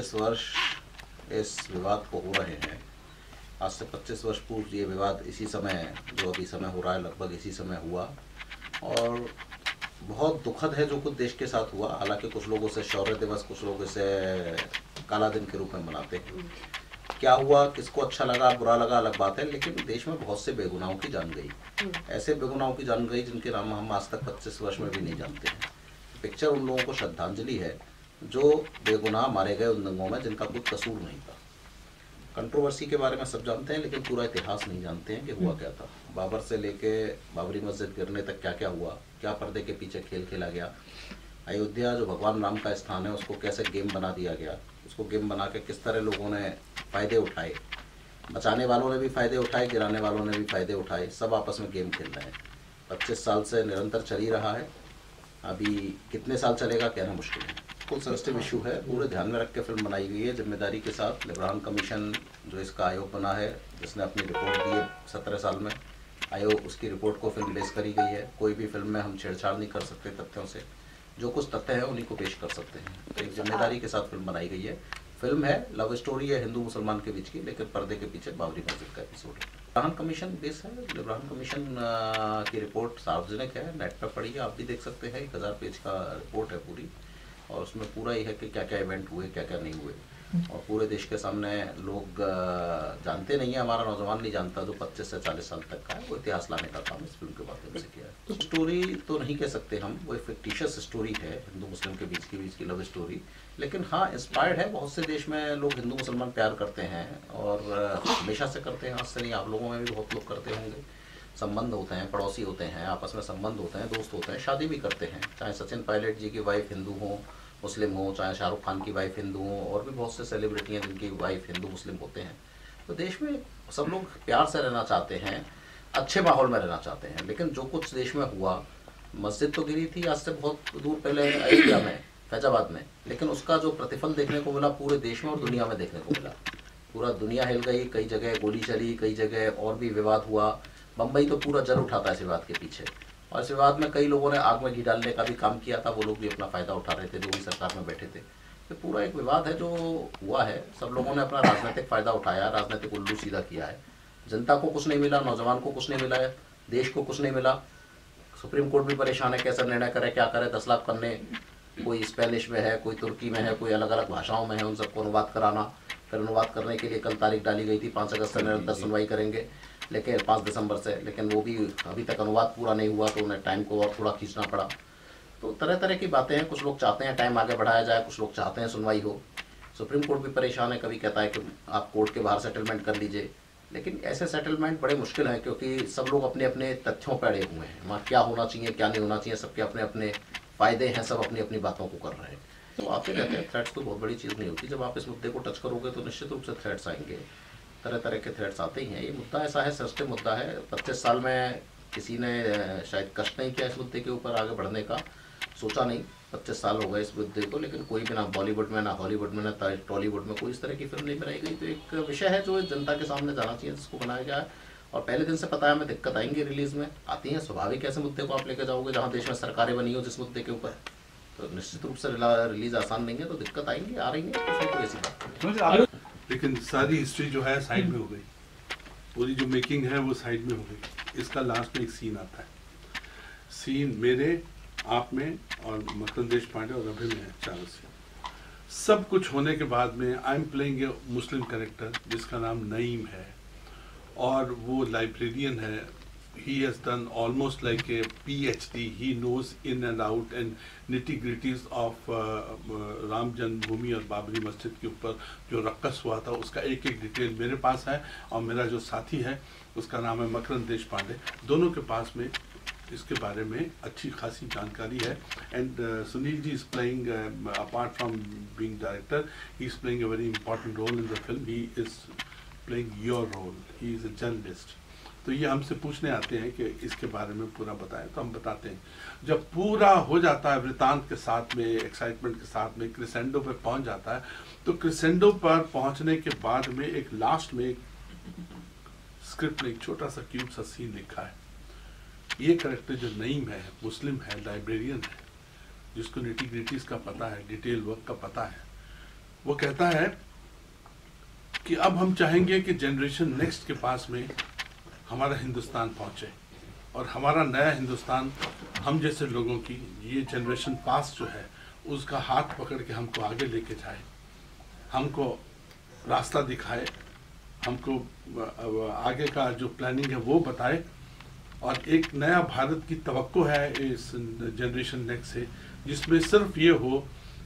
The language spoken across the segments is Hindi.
25 वर्ष इस विवाद को हो रहे हैं। आज से 25 वर्ष पूर्व ये विवाद इसी समय, जो अभी समय हो रहा है, लगभग इसी समय हुआ और बहुत दुखद है जो कुछ देश के साथ हुआ। हालांकि कुछ लोग उसे शौर्य दिवस, कुछ लोग इसे काला दिन के रूप में मनाते हैं। क्या हुआ, किसको अच्छा लगा बुरा लगा अलग बात है, लेकिन देश में बहुत से बेगुनाहों की जान गई। ऐसे बेगुनाहों की जान गई जिनके नाम हम आज तक 25 वर्ष में भी नहीं जानते हैं। पिक्चर उन लोगों को श्रद्धांजलि है जो बेगुनाह मारे गए उन दंगों में जिनका कोई कसूर नहीं था। कंट्रोवर्सी के बारे में सब जानते हैं, लेकिन पूरा इतिहास नहीं जानते हैं कि हुआ क्या था। बाबर से लेके बाबरी मस्जिद गिरने तक क्या क्या हुआ, क्या पर्दे के पीछे खेल खेला गया। अयोध्या जो भगवान राम का स्थान है उसको कैसे गेम बना दिया गया, उसको गेम बना के किस तरह लोगों ने फ़ायदे उठाए। बचाने वालों ने भी फ़ायदे उठाए, गिराने वालों ने भी फ़ायदे उठाए, सब आपस में गेम खेल रहे हैं। 25 साल से निरंतर चल ही रहा है। अभी कितने साल चलेगा कहना मुश्किल है। कुल सेंसिटिव इशू है, पूरे ध्यान में रख के फिल्म बनाई गई है जिम्मेदारी के साथ। लेब्रान कमीशन जो इसका आयोग बना है, जिसने अपनी रिपोर्ट दी है 17 साल में, आयोग उसकी रिपोर्ट को फिल्म बेस करी गई है। कोई भी फिल्म में हम छेड़छाड़ नहीं कर सकते तथ्यों से, जो कुछ तथ्य हैं उन्हीं को पेश कर सकते हैं। तो एक जिम्मेदारी के साथ फिल्म बनाई गई है। फिल्म है, लव स्टोरी है हिंदू मुसलमान के बीच की, लेकिन पर्दे के पीछे बाबरी मस्जिद का एपिसोड है। लेब्रान कमीशन बेस है। लेब्रान कमीशन की रिपोर्ट सार्वजनिक है, नेट पर पड़ी है, आप भी देख सकते हैं। 1000 पेज का रिपोर्ट है पूरी, और उसमें पूरा ही है कि क्या क्या इवेंट हुए, क्या क्या नहीं हुए। और पूरे देश के सामने लोग जानते नहीं है, हमारा नौजवान नहीं जानता जो 25 से 40 साल तक का है, वो इतिहास लाने का काम इस फिल्म के माध्यम से किया है। तो स्टोरी तो नहीं कह सकते हम, वो एक फिक्टिशियस स्टोरी है हिंदू मुस्लिम के बीच की लव स्टोरी। लेकिन हाँ, इंस्पायर्ड है। बहुत से देश में लोग हिंदू मुसलमान प्यार करते हैं और हमेशा से करते हैं, आज से नहीं। आप लोगों में भी बहुत लोग करते होंगे। संबंध होते हैं, पड़ोसी होते हैं, आपस में संबंध होते हैं, दोस्त होते हैं, शादी भी करते हैं। चाहे सचिन पायलट जी की वाइफ हिंदू हो मुस्लिम हो, चाहे शाहरुख खान की वाइफ हिंदू हो, और भी बहुत से सेलिब्रिटी हैं जिनकी वाइफ हिंदू मुस्लिम होते हैं। तो देश में सब लोग प्यार से रहना चाहते हैं, अच्छे माहौल में रहना चाहते हैं। लेकिन जो कुछ देश में हुआ, मस्जिद तो गिरी थी आज से बहुत दूर पहले अयोध्या में, फैजाबाद में, लेकिन उसका जो प्रतिफल देखने को मिला पूरे देश में और दुनिया में देखने को मिला। पूरा दुनिया हिल गई, कई जगह गोली चली, कई जगह और भी विवाद हुआ। बम्बई तो पूरा जल उठा था इस विवाद के पीछे, और इस विवाद में कई लोगों ने आग में घी डालने का भी काम किया था। वो लोग भी अपना फ़ायदा उठा रहे थे जो भी सरकार में बैठे थे। तो पूरा एक विवाद है जो हुआ है। सब लोगों ने अपना राजनीतिक फ़ायदा उठाया, राजनीतिक उल्लू सीधा किया है। जनता को कुछ नहीं मिला, नौजवान को कुछ नहीं मिला है, देश को कुछ नहीं मिला। सुप्रीम कोर्ट भी परेशान है, कैसे निर्णय करे, क्या करे। 10 लाख पन्ने, कोई स्पेनिश में है, कोई तुर्की में है, कोई अलग अलग भाषाओं में है, उन सबको अनुवाद कराना। फिर अनुवाद करने के लिए कल तारीख डाली गई थी, 5 अगस्त से निरंतर सुनवाई करेंगे, लेकिन 5 दिसंबर से, लेकिन वो भी अभी तक अनुवाद पूरा नहीं हुआ, तो उन्हें टाइम को और थोड़ा खींचना पड़ा। तो तरह तरह की बातें हैं। कुछ लोग चाहते हैं टाइम आगे बढ़ाया जाए, कुछ लोग चाहते हैं सुनवाई हो। सुप्रीम कोर्ट भी परेशान है, कभी कहता है कि आप कोर्ट के बाहर सेटलमेंट कर लीजिए, लेकिन ऐसे सेटलमेंट बड़े मुश्किल हैं, क्योंकि सब लोग अपने अपने तथ्यों पर अड़े हुए हैं। वहाँ क्या होना चाहिए, क्या नहीं होना चाहिए, सबके अपने अपने फ़ायदे हैं, सब अपनी अपनी बातों को कर रहे हैं। तो आते रहते हैं। थ्रेट्स तो बहुत बड़ी चीज़ नहीं होती। जब आप इस मुद्दे को टच करोगे तो निश्चित रूप से थ्रेट्स आएंगे, तरह तरह के थ्रेट्स आते ही हैं। ये मुद्दा ऐसा है, सेंसिटिव मुद्दा है। 25 साल में किसी ने शायद कष्ट नहीं किया इस मुद्दे के ऊपर आगे बढ़ने का, सोचा नहीं। 25 साल हो गए इस मुद्दे को, लेकिन कोई भी ना बॉलीवुड में, ना हॉलीवुड में, ना टॉलीवुड में कोई इस तरह की फिल्म नहीं बनाई गई। तो एक विषय है जो जनता के सामने जाना चाहिए, जिसको बनाया गया है। और पहले दिन से पता है हमें दिक्कत आएंगी रिलीज़ में, आती हैं। स्वाभाविक ऐसे मुद्दे को आप लेकर जाओगे जहाँ देश में सरकारें बनी हो जिस मुद्दे के ऊपर, तो निश्चित रूप से रिलीज़ आसान नहीं है। तो दिक्कत आएंगी, आ रही है, उसमें कोई ऐसी बात नहीं। लेकिन सारी हिस्ट्री जो है साइड में हो गई, पूरी जो मेकिंग है वो साइड में हो गई। इसका लास्ट में एक सीन आता है। सीन मेरे, आप में और मकरंद देशपांडे और अभय में है, चारों से। सब कुछ होने के बाद में I am playing a Muslim character जिसका नाम नईम है, और वो लाइब्रेरियन है। He has done almost like a PhD. He knows in and out and nitty-gritties of Ram जन्मभूमि और बाबरी मस्जिद के ऊपर जो रक्कस हुआ था उसका एक एक डिटेल मेरे पास है, और मेरा जो साथी है उसका नाम है मकरंद देशपांडे। दोनों के पास में इसके बारे में अच्छी खासी जानकारी है। And Sunil ji is playing, apart from being director, he is playing a very important role in the film. He is playing your role, he is a journalist. तो ये हमसे पूछने आते हैं कि इसके बारे में पूरा बताएं, तो हम बताते हैं। जब पूरा हो जाता है वृतांत के साथ में, एक्साइटमेंट के साथ में, क्रिसेंडो पे पहुंच जाता है, तो क्रिसेंडो पर पहुंचने के बाद में एक लास्ट में स्क्रिप्ट में एक छोटा सा क्यूट सा सीन लिखा है। ये कैरेक्टर जो नईम है, मुस्लिम है, लाइब्रेरियन है, जिसको निटी ग्रिटीज का पता है, डिटेल वर्क का पता है, वो कहता है कि अब हम चाहेंगे कि जनरेशन नेक्स्ट के पास में हमारा हिंदुस्तान पहुंचे, और हमारा नया हिंदुस्तान हम जैसे लोगों की ये जनरेशन पास जो है उसका हाथ पकड़ के हमको आगे लेके जाए, हमको रास्ता दिखाए, हमको आगे का जो प्लानिंग है वो बताए, और एक नया भारत की तवक्को है इस जनरेशन नेक्स्ट से, जिसमें सिर्फ ये हो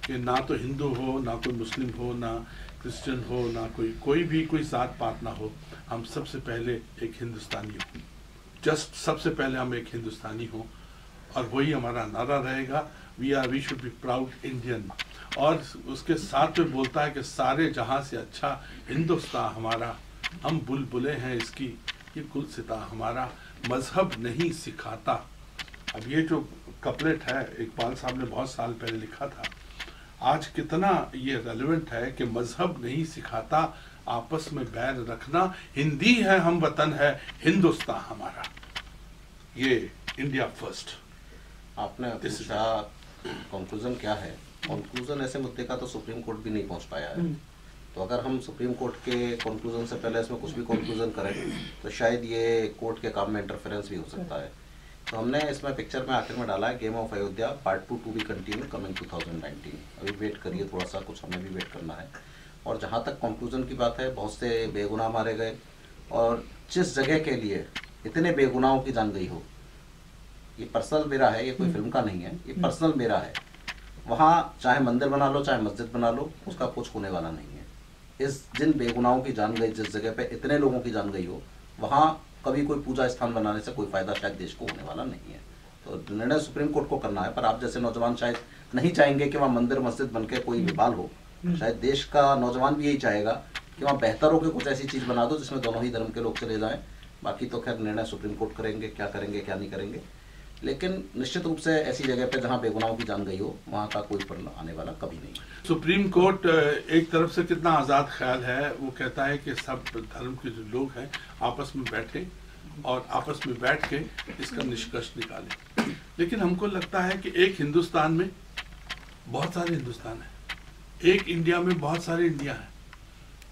कि ना तो हिंदू हो, ना कोई मुस्लिम हो, ना क्रिश्चियन हो, ना कोई भी कोई जात पात ना हो, हम सबसे पहले एक हिंदुस्तानी हो, जस्ट सबसे पहले हम एक हिंदुस्तानी हो, और वही हमारा नारा रहेगा, we should be proud Indian. और उसके साथ में बोलता है कि सारे जहां से अच्छा हिंदुस्तान हमारा, हम बुलबुलें हैं इसकी, ये गुलसिता हमारा, मजहब नहीं सिखाता। अब ये जो कपलेट है इकबाल साहब ने बहुत साल पहले लिखा था, आज कितना ये रेलेवेंट है कि मजहब नहीं सिखाता, आपस में बैर रखना, हिंदी है हम वतन है हिंदुस्तान हमारा, ये इंडिया फर्स्ट। आपने पूछा कंक्लूजन क्या है, कंक्लूजन ऐसे मुद्दे का तो सुप्रीम कोर्ट भी नहीं पहुंच पाया है, तो अगर हम सुप्रीम कोर्ट के कंक्लूजन से पहले इसमें कुछ भी कंक्लूजन करें तो शायद ये कोर्ट के काम में इंटरफेरेंस भी हो सकता है। तो हमने इसमें पिक्चर में आखिर में डाला है game of Ayodhya part 2 to be continue coming 2019। अभी वेट करिए थोड़ा सा, कुछ हमें भी वेट करना है। और जहाँ तक कंक्लूजन की बात है, बहुत से बेगुनाह मारे गए, और जिस जगह के लिए इतने बेगुनाहों की जान गई हो, ये पर्सनल मेरा है, ये कोई फिल्म का नहीं है, ये पर्सनल मेरा है, वहाँ चाहे मंदिर बना लो चाहे मस्जिद बना लो, उसका कुछ होने वाला नहीं है। इस जिन बेगुनाहों की जान गई, जिस जगह पे इतने लोगों की जान गई हो, वहाँ कभी कोई पूजा स्थान बनाने से कोई फायदा शायद देश को होने वाला नहीं है। तो निर्णय सुप्रीम कोर्ट को करना है, पर आप जैसे नौजवान शायद नहीं चाहेंगे कि वहाँ मंदिर मस्जिद बन के कोई विवाद हो। शायद देश का नौजवान भी यही चाहेगा कि वहाँ बेहतर हो के कुछ ऐसी चीज़ बना दो जिसमें दोनों ही धर्म के लोग चले जाएं। बाकी तो खैर निर्णय सुप्रीम कोर्ट करेंगे, क्या करेंगे क्या नहीं करेंगे, लेकिन निश्चित रूप से ऐसी जगह पे जहाँ बेगुनाहों की जान गई हो, वहाँ का कोई परिणाम आने वाला कभी नहीं। सुप्रीम कोर्ट एक तरफ से कितना आज़ाद ख्याल है, वो कहता है कि सब धर्म के जो लोग हैं आपस में बैठे और आपस में बैठ के इसका निष्कर्ष निकालें। लेकिन हमको लगता है कि एक हिंदुस्तान में बहुत सारे हिंदुस्तान हैं, एक इंडिया में बहुत सारे इंडिया हैं,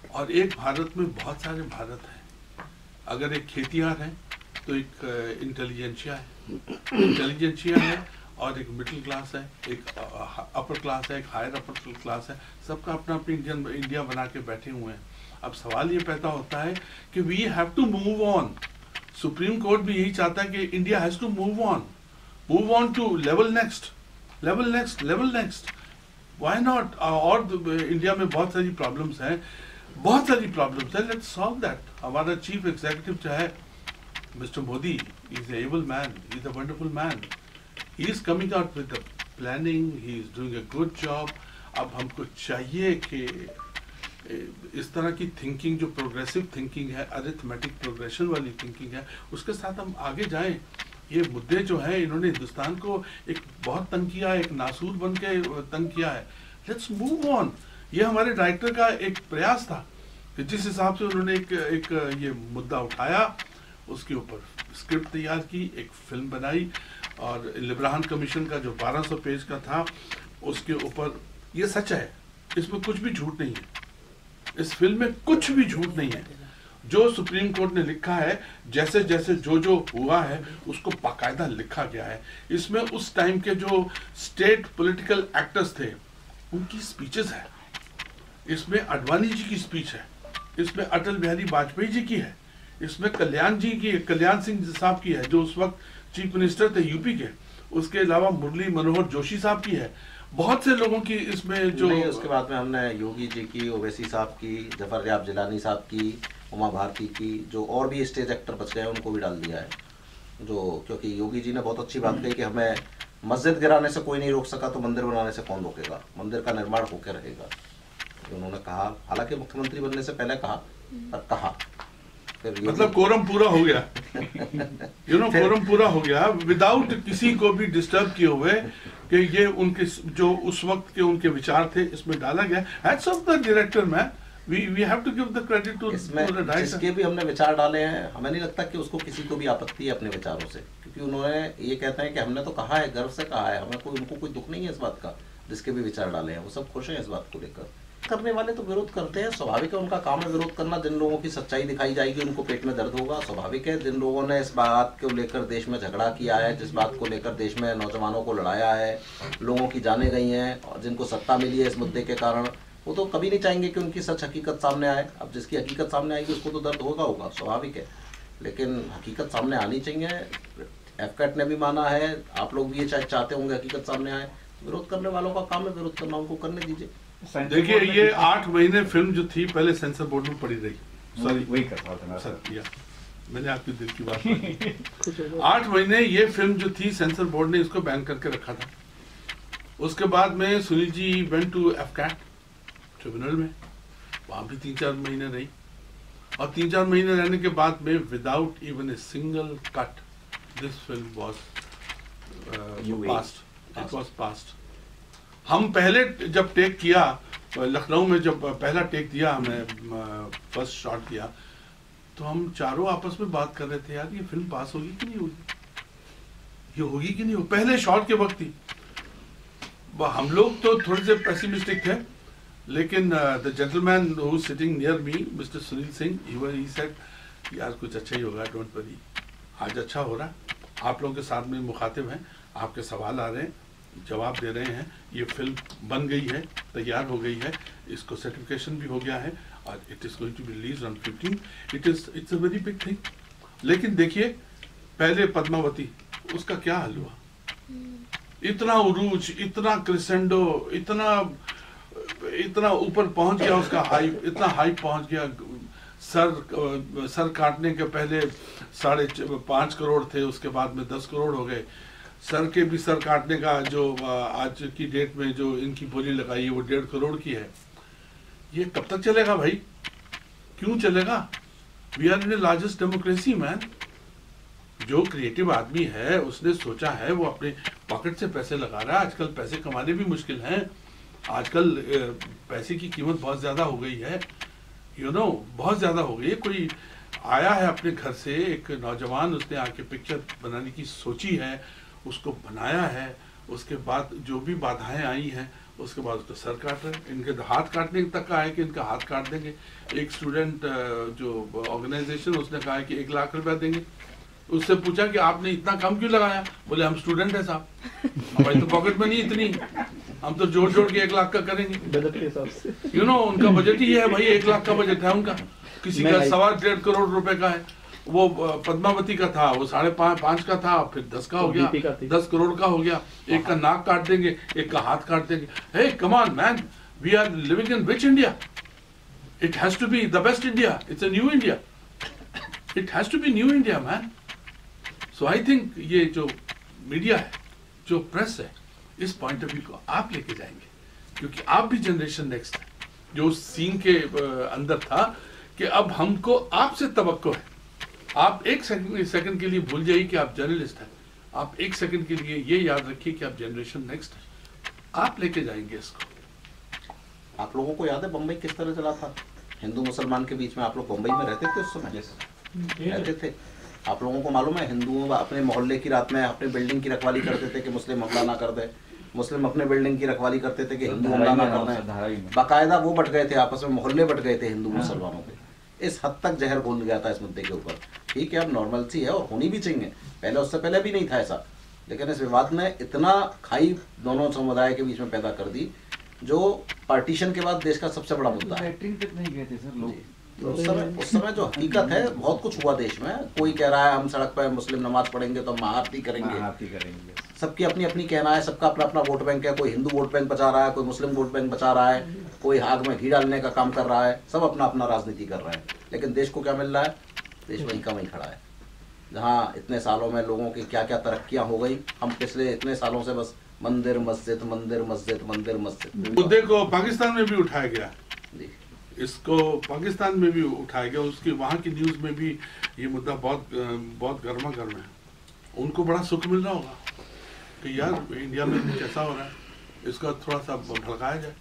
और एक भारत में बहुत सारे भारत हैं। अगर एक खेतियार है तो एक इंटेलिजेंशिया है, और एक मिडिल क्लास है, एक अपर क्लास है, एक हायर अपर क्लास है, सबका अपना अपनी इंडिया बना के बैठे हुए हैं। अब सवाल ये पैदा होता है कि we have to move on. Supreme Court भी यही चाहता है कि India has to move on to level next. Why not? और इंडिया में बहुत सारी प्रॉब्लम्स हैं, लेट्स सॉल्व दैट। हमारा चीफ एग्जीक्यूटिव जो है Mr. Modi is an able man, he is a wonderful man. He is coming out with the planning, he is doing a good job. अब हमको चाहिए कि इस तरह की थिंकिंग, जो प्रोग्रेसिव थिंकिंग है, अरिथमेटिक प्रोग्रेशन वाली थिंकिंग है, उसके साथ हम आगे जाएं। ये मुद्दे जो हैं, इन्होंने हिंदुस्तान को एक बहुत तंग किया, एक नासूर बन के तंग किया है। Let's move on. ये हमारे डायरेक्टर का एक प्रयास था कि जिस हिसाब से उन्होंने एक ये मुद्दा उठाया, उसके ऊपर स्क्रिप्ट तैयार की, एक फिल्म बनाई, और लिब्राहन कमीशन का जो 1200 पेज का था उसके ऊपर, ये सच है, इसमें कुछ भी झूठ नहीं है, इस फिल्म में कुछ भी झूठ नहीं है। जो सुप्रीम कोर्ट ने लिखा है, जैसे जैसे जो हुआ है, उसको बाकायदा लिखा गया है। इसमें उस टाइम के जो स्टेट पॉलिटिकल एक्टर्स थे उनकी स्पीचेस है, इसमें अडवाणी जी की स्पीच है, इसमें अटल बिहारी वाजपेयी जी की है, इसमें कल्याण सिंह साहब की है जो उस वक्त चीफ मिनिस्टर थे यूपी के, उसके अलावा मुरली मनोहर जोशी साहब की है, बहुत से लोगों की इसमें जो। उसके बाद में हमने योगी जी की, ओवैसी साहब की, जफर रियाब जिलानी साहब की, उमा भारती की, जो और भी स्टेज एक्टर बच गए उनको भी डाल दिया है। जो क्योंकि योगी जी ने बहुत अच्छी बात कही कि हमें मस्जिद गिराने से कोई नहीं रोक सका तो मंदिर बनाने से कौन रोकेगा, मंदिर का निर्माण होकर रहेगा, उन्होंने कहा। हालांकि मुख्यमंत्री बनने से पहले कहा, पर कहा, मतलब कोरम पूरा हो गया कोरम पूरा हो गया विदाउट किसी को भी डिस्टर्ब किए हुए, कि ये उनके जो उस वक्त के उनके विचार थे इसमें डाला गया। Hats off the director man, we have to give the credit to the director. जिसके भी हमने विचार डाले हैं, हमें नहीं लगता कि उसको किसी को भी आपत्ति है अपने विचारों से, क्योंकि उन्होंने ये कहते हैं कि हमने तो कहा है, गर्व से कहा है, हमें उनको कोई दुख नहीं है इस बात का। जिसके भी विचार डाले हैं वो सब खुश हैं इस बात को लेकर। करने वाले तो विरोध करते हैं, स्वाभाविक है, उनका काम है विरोध करना। जिन लोगों की सच्चाई दिखाई जाएगी उनको पेट में दर्द होगा, स्वाभाविक है। जिन लोगों ने इस बात को लेकर देश में झगड़ा किया है, जिस बात को लेकर देश में नौजवानों को लड़ाया है, लोगों की जानें गई हैं और जिनको सत्ता मिली है इस मुद्दे के कारण, वो तो कभी नहीं चाहेंगे कि उनकी सच हकीकत सामने आए। अब जिसकी हकीकत सामने आएगी उसको तो दर्द होगा, स्वाभाविक है, लेकिन हकीकत सामने आनी चाहिए। एफकैट ने भी माना है, आप लोग भी ये चाहते होंगे हकीकत सामने आए। विरोध करने वालों का काम है विरोध करना, उनको करने दीजिए। देखिए ये 8 महीने फिल्म जो थी पहले सेंसर बोर्ड में पड़ी रही, सॉरी वही कर रहा था सर, मैंने आपके दिल की बात मानी। 8 महीने ये फिल्म जो थी सेंसर बोर्ड ने इसको बैन करके रखा था। उसके बाद में Sunil ji went to AFCAT tribunal में, वहां भी 3-4 महीने रही, और 3-4 महीने रहने के बाद में without even a single cut this film was passed, it was passed. हम पहले जब टेक किया लखनऊ में, जब पहला टेक दिया हमने, फर्स्ट शॉट दिया, तो हम चारों आपस में बात कर रहे थे, यार ये फिल्म पास होगी कि नहीं होगी, ये होगी कि नहीं होगी, पहले शॉट के वक्त ही। हम लोग तो थोड़े से पेसिमिस्टिक थे, लेकिन the gentleman who sitting near me, mister Sunil Singh, he said यार कुछ अच्छा ही होगा, डोंट वरी, आज अच्छा हो रहा है, आप लोगों के साथ में मुखातिब हैं, आपके सवाल आ रहे हैं, जवाब दे रहे हैं, ये फिल्म बन गई है, तैयार हो गई है, इसको सर्टिफिकेशन भी हो गया है और it is going to be release on 15। It's a very big thing. लेकिन देखिए पहले पद्मावती, उसका क्या हाल हुआ, इतना उरूज, इतना क्रिसेंडो, इतना ऊपर पहुंच गया उसका हाइप, इतना हाइप पहुंच गया। सर काटने के पहले 5.5 करोड़ थे, उसके बाद में 10 करोड़ हो गए। सर के भी सर काटने का जो आज की डेट में जो इनकी बोली लगाई है वो 1.5 करोड़ की है। ये कब तक चलेगा भाई, क्यों चलेगा? We are in the largest democracy man. जो क्रिएटिव आदमी है उसने सोचा है, वो अपने पॉकेट से पैसे लगा रहा है। आजकल पैसे कमाने भी मुश्किल हैं, आजकल पैसे की कीमत बहुत ज्यादा हो गई है, बहुत ज्यादा हो गई है। कोई आया है अपने घर से, एक नौजवान, उसने आके पिक्चर बनाने की सोची है, उसको बनाया है, उसके बाद जो भी बाधाएं आई हैं उसके बाद उसका सर काट रहे हैं, इनके हाथ काटने तक का है कि इनका हाथ काट देंगे। एक स्टूडेंट जो ऑर्गेनाइजेशन, उसने कहा है कि 1 लाख रुपया देंगे। उससे पूछा कि आपने इतना कम क्यों लगाया, बोले हम स्टूडेंट है साहब, हमारी तो पॉकेट मनी इतनी, हम तो जोड़ जोड़ के 1 लाख का करेंगे बजट के हिसाब से। उनका बजट ही है भाई, 1 लाख का बजट है उनका, किसी का 1.25 करोड़ रुपए का है। वो पद्मावती का था, वो 5.5 का था, फिर 10 का हो गया, 10 करोड़ का हो गया। एक का नाक काट देंगे, एक का हाथ काट देंगे। Hey come on man, we are living in which India? It has to be the best India, it's a new India, it has to be new India man. So I think ये जो मीडिया है, जो प्रेस है, इस पॉइंट ऑफ व्यू को आप लेके जाएंगे, क्योंकि आप भी जनरेशन नेक्स्ट है। जो उस सीन के अंदर था कि अब हमको आपसे तवक्को है, आप 1 सेकंड के लिए भूल जाइए कि आप जर्नलिस्ट हैं, आप 1 सेकंड के लिए ये याद रखिए कि आप जनरेशन नेक्स्ट है, आप लेके जाएंगे इसको। आप लोगों को याद है बम्बई किस तरह चला था? हिंदू मुसलमान के बीच में आप लोग बम्बई में रहते थे उस समय? रहते थे। आप लोगों को मालूम है, हिंदुओं अपने मोहल्ले की रात में अपने बिल्डिंग की रखवाली करते थे कि मुस्लिम हमला ना कर दे, मुस्लिम अपने बिल्डिंग की रखवाली करते थे कि हिंदू हमला ना कर दे। बाकायदा वो बट गए थे, आपस में मोहल्ले बट गए थे हिंदू मुसलमानों के। इस हद तक जहर घुल गया था इस मुद्दे के ऊपर। ठीक है, अब नॉर्मल सी है और होनी भी चाहिए, पहले उससे पहले भी नहीं था ऐसा, लेकिन इस विवाद ने इतना खाई दोनों समुदाय के बीच में पैदा कर दी, जो पार्टीशन के बाद देश का सबसे बड़ा मुद्दा है। नहीं गए थे सर लोग। तो उस समय जो हकीकत है, बहुत कुछ हुआ देश में। कोई कह रहा है हम सड़क पर मुस्लिम नमाज पढ़ेंगे तो हम आरती करेंगे, सबकी अपनी अपनी कहना है, सबका अपना अपना वोट बैंक है। कोई हिंदू वोट बैंक बचा रहा है, कोई मुस्लिम वोट बैंक बचा रहा है, कोई आग में घी डालने का काम कर रहा है, सब अपना अपना राजनीति कर रहे हैं। लेकिन देश को क्या मिल रहा है? देश वहीं का वहीं खड़ा है। जहाँ इतने सालों में लोगों की क्या क्या तरक्कियां हो गई, हम पिछले इतने सालों से बस मंदिर मस्जिद मंदिर मस्जिद मंदिर मस्जिद। मुद्दे को पाकिस्तान में भी उठाया गया, इसको पाकिस्तान में भी उठाया गया, उसकी वहाँ की न्यूज़ में भी ये मुद्दा बहुत गर्मा गर्म है। उनको बड़ा सुख मिल रहा होगा कि यार इंडिया में कुछ ऐसा हो रहा है, इसका थोड़ा सा भड़काया जाए।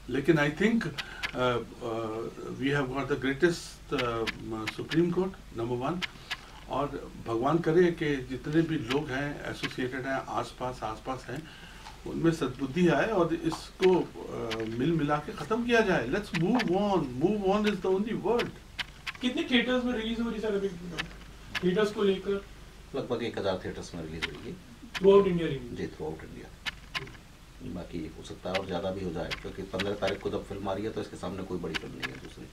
लेकिन I think we have got the greatest supreme court, number 1, और भगवान करे कि जितने भी लोग हैं एसोसिएटेड हैं, आसपास हैं, उनमें सद्बुद्धि आए और इसको मिल मिला के खत्म किया जाए। Let's move on is the only word. कितने थिएटर्स में रिलीज हो रही सर अभी थिएटर्स को लेकर? लगभग 1000 थिएटर्स में रिलीज हुई थ्रू आउट इंडिया जी, थ्रू आउट इंडिया। बाकी हो सकता है और ज़्यादा भी हो जाए, क्योंकि 15 तारीख को जब फिल्म आ रही है तो इसके सामने कोई बड़ी फिल्म नहीं है दूसरी।